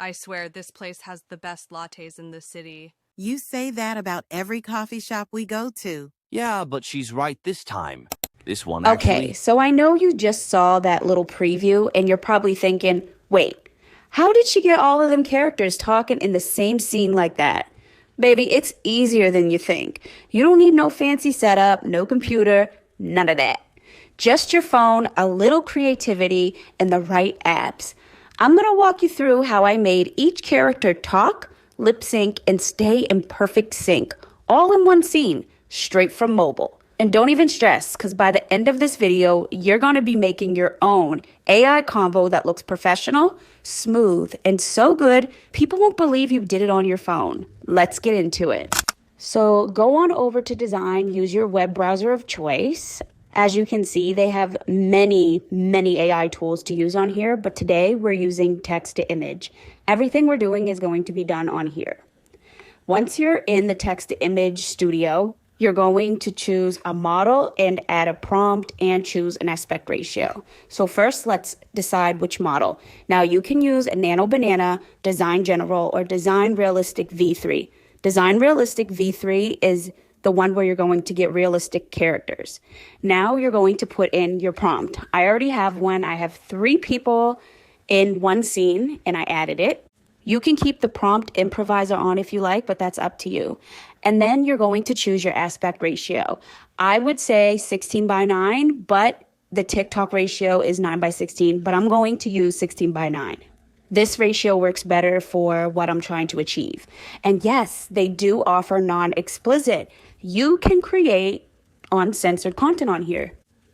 I swear this place has the best lattes in the city. You say that about every coffee shop we go to. Yeah, but she's right this time. This one Okay, actually... so I know you just saw that little preview and you're probably thinking, wait, how did she get all of them characters talking in the same scene like that? Baby, it's easier than you think. You don't need no fancy setup, no computer, none of that. Just your phone, a little creativity, and the right apps. I'm going to walk you through how I made each character talk, lip sync, and stay in perfect sync, all in one scene, straight from mobile. And don't even stress, because by the end of this video, you're going to be making your own AI combo that looks professional, smooth, and so good, people won't believe you did it on your phone. Let's get into it. So go on over to Dzine, use your web browser of choice. As you can see, they have many AI tools to use on here, but today we're using text to image. Everything we're doing is going to be done on here. Once you're in the text to image studio, you're going to choose a model and add a prompt and choose an aspect ratio. So first, let's decide which model. Now you can use a Nano Banana, Design General, or Design Realistic V3. Design Realistic V3 is the one where you're going to get realistic characters. Now you're going to put in your prompt. I already have one. I have 3 people in one scene and I added it. You can keep the prompt improviser on if you like, but that's up to you. And then you're going to choose your aspect ratio. I would say 16:9, but the TikTok ratio is 9:16, but I'm going to use 16:9. This ratio works better for what I'm trying to achieve. And yes, they do offer non-explicit. You can create uncensored content on here.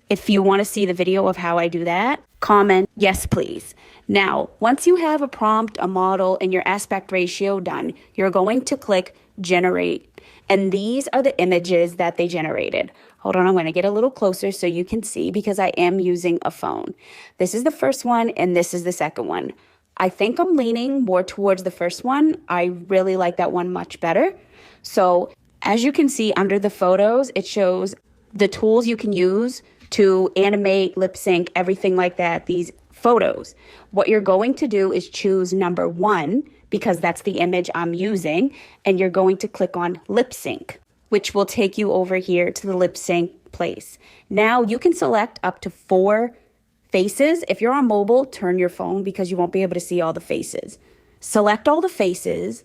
If you want to see the video of how I do that, comment yes, please. Now, once you have a prompt, a model, and your aspect ratio done, you're going to click generate. And these are the images that they generated. Hold on, I'm going to get a little closer so you can see because I am using a phone. This is the first one and this is the second one. I think I'm leaning more towards the first one. I really like that one much better. So as you can see under the photos, it shows the tools you can use to animate, lip sync, everything like that, these photos. What you're going to do is choose number 1 because that's the image I'm using, and you're going to click on lip sync, which will take you over here to the lip sync place. Now you can select up to 4 faces. If you're on mobile, turn your phone because you won't be able to see all the faces. Select all the faces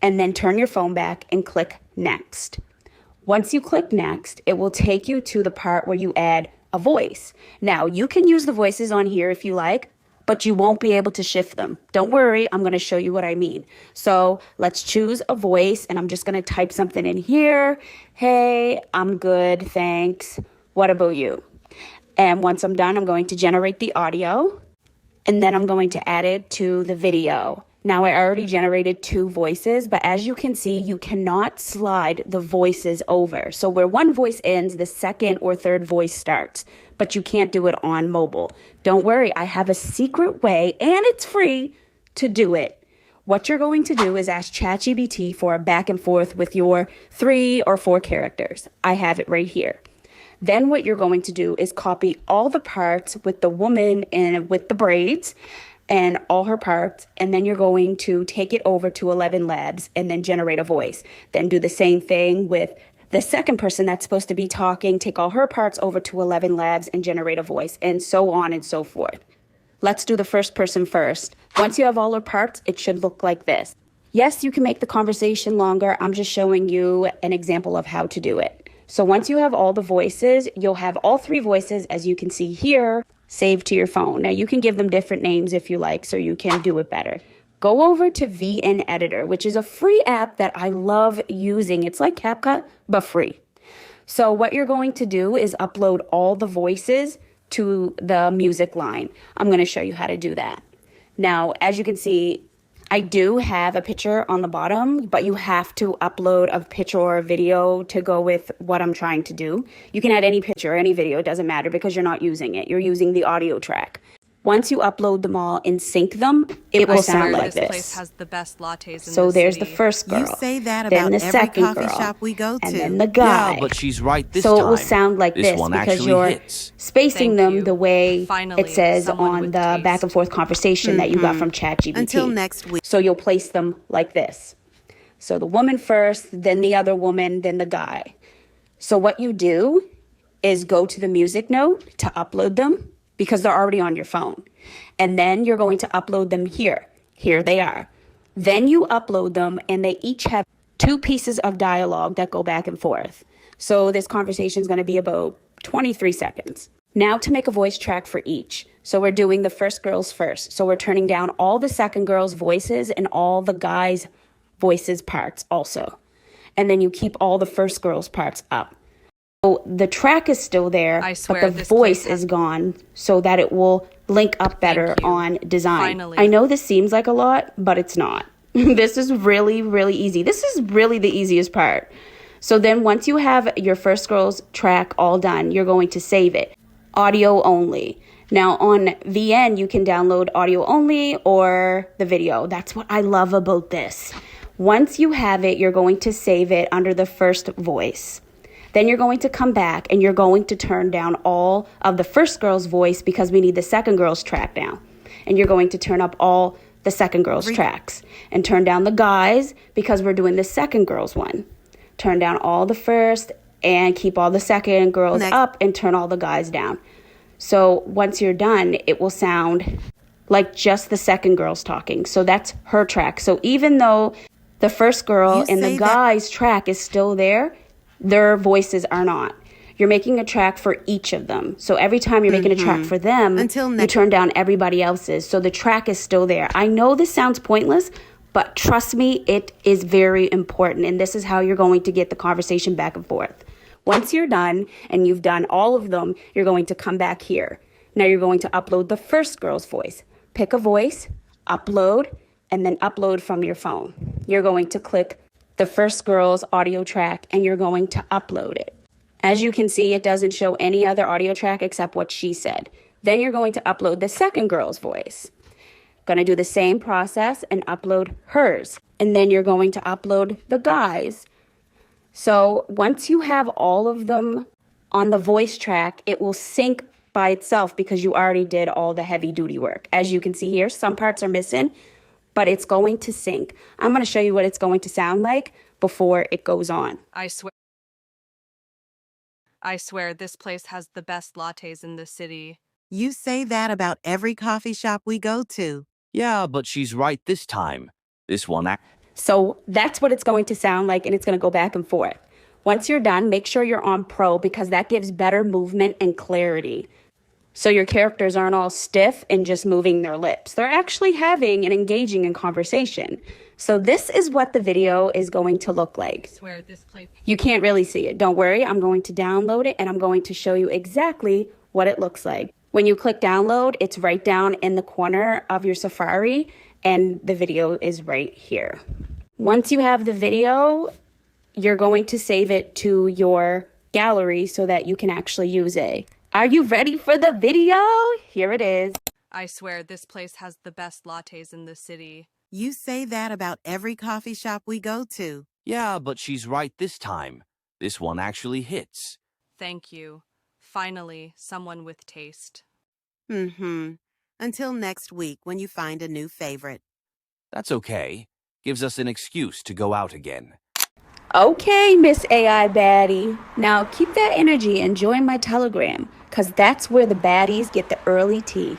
and then turn your phone back and click next. Once you click next, it will take you to the part where you add a voice. Now you can use the voices on here if you like, but you won't be able to shift them. Don't worry, I'm gonna show you what I mean. So let's choose a voice and I'm just gonna type something in here. Hey, I'm good, thanks. What about you? And once I'm done, I'm going to generate the audio and then I'm going to add it to the video. Now I already generated 2 voices, but as you can see, you cannot slide the voices over. So where one voice ends, the second or third voice starts, but you can't do it on mobile. Don't worry, I have a secret way and it's free to do it. What you're going to do is ask ChatGPT for a back and forth with your 3 or 4 characters. I have it right here. Then what you're going to do is copy all the parts with the woman and with the braids and all her parts, and then you're going to take it over to 11 Labs and then generate a voice. Then do the same thing with the second person that's supposed to be talking, take all her parts over to 11 Labs and generate a voice, and so on and so forth. Let's do the first person first. Once you have all her parts, it should look like this. Yes, you can make the conversation longer. I'm just showing you an example of how to do it. So once you have all the voices, you'll have all 3 voices, as you can see here, saved to your phone. Now you can give them different names if you like, so you can do it better. Go over to VN Editor, which is a free app that I love using. It's like CapCut, but free. So what you're going to do is upload all the voices to the music line. I'm going to show you how to do that. Now, as you can see, I do have a picture on the bottom, but you have to upload a picture or a video to go with what I'm trying to do. You can add any picture or any video, it doesn't matter because you're not using it. You're using the audio track. Once you upload them all and sync them, it will sound like This place this. has the best lattes in So the there's the city. first girl, You say that then about the every second coffee girl, shop we go and to. then the guy. Yeah, but she's right this So time. it will sound like This this one because actually you're hits. spacing Thank them you. the way Finally, it says someone on with the taste. back and forth conversation that you got from ChatGPT. Until next week. So you'll place them like this. So the woman first, then the other woman, then the guy. So what you do is go to the music note to upload them because they're already on your phone. And then you're going to upload them here. Here they are. Then you upload them and they each have 2 pieces of dialogue that go back and forth. So this conversation is going to be about 23 seconds. Now to make a voice track for each. So we're doing the first girls first. So we're turning down all the second girls' voices and all the guys' voices parts also. And then you keep all the first girls' parts up. So the track is still there, I swear but the this voice place has- is gone so that it will link up better Thank you. on Dzine. Finally. I know this seems like a lot, but it's not. This is really, really easy. This is really the easiest part. So then once you have your first girls track all done, you're going to save it. Audio only. Now on VN, you can download audio only or the video. That's what I love about this. Once you have it, you're going to save it under the first voice. Then you're going to come back and you're going to turn down all of the first girl's voice because we need the second girl's track now. And you're going to turn up all the second girl's tracks and turn down the guys because we're doing the second girl's one. Turn down all the first and keep all the second girls up and turn all the guys down. So once you're done, it will sound like just the second girl's talking. So that's her track. So even though the first girl and the guy's track is still there, their voices are not. You're making a track for each of them. So every time you're making a track for them, you turn down everybody else's. So the track is still there. I know this sounds pointless, but trust me, it is very important. And this is how you're going to get the conversation back and forth. Once you're done and you've done all of them, you're going to come back here. Now you're going to upload the first girl's voice. Pick a voice, upload, and then upload from your phone. You're going to click the first girl's audio track and you're going to upload it. As you can see, it doesn't show any other audio track except what she said. Then you're going to upload the second girl's voice. Going to do the same process and upload hers. And then you're going to upload the guys. So once you have all of them on the voice track, it will sync by itself because you already did all the heavy duty work. As you can see here, some parts are missing, but it's going to sync. I'm going to show you what it's going to sound like before it goes on. I swear this place has the best lattes in the city. You say that about every coffee shop we go to. Yeah, but she's right this time. This one So that's what it's going to sound like, and it's going to go back and forth. Once you're done, make sure you're on Pro because that gives better movement and clarity. So your characters aren't all stiff and just moving their lips. They're actually having and engaging in conversation. So this is what the video is going to look like. I swear this place. You can't really see it. Don't worry, I'm going to download it and I'm going to show you exactly what it looks like. When you click download, it's right down in the corner of your Safari and the video is right here. Once you have the video, you're going to save it to your gallery so that you can actually use it. Are you ready for the video? Here it is. I swear this place has the best lattes in the city. You say that about every coffee shop we go to. Yeah, but she's right this time. This one actually hits. Thank you. Finally, someone with taste. Until next week when you find a new favorite. That's okay. Gives us an excuse to go out again. Okay, Miss AI baddie. Now keep that energy and join my Telegram, because that's where the baddies get the early tea.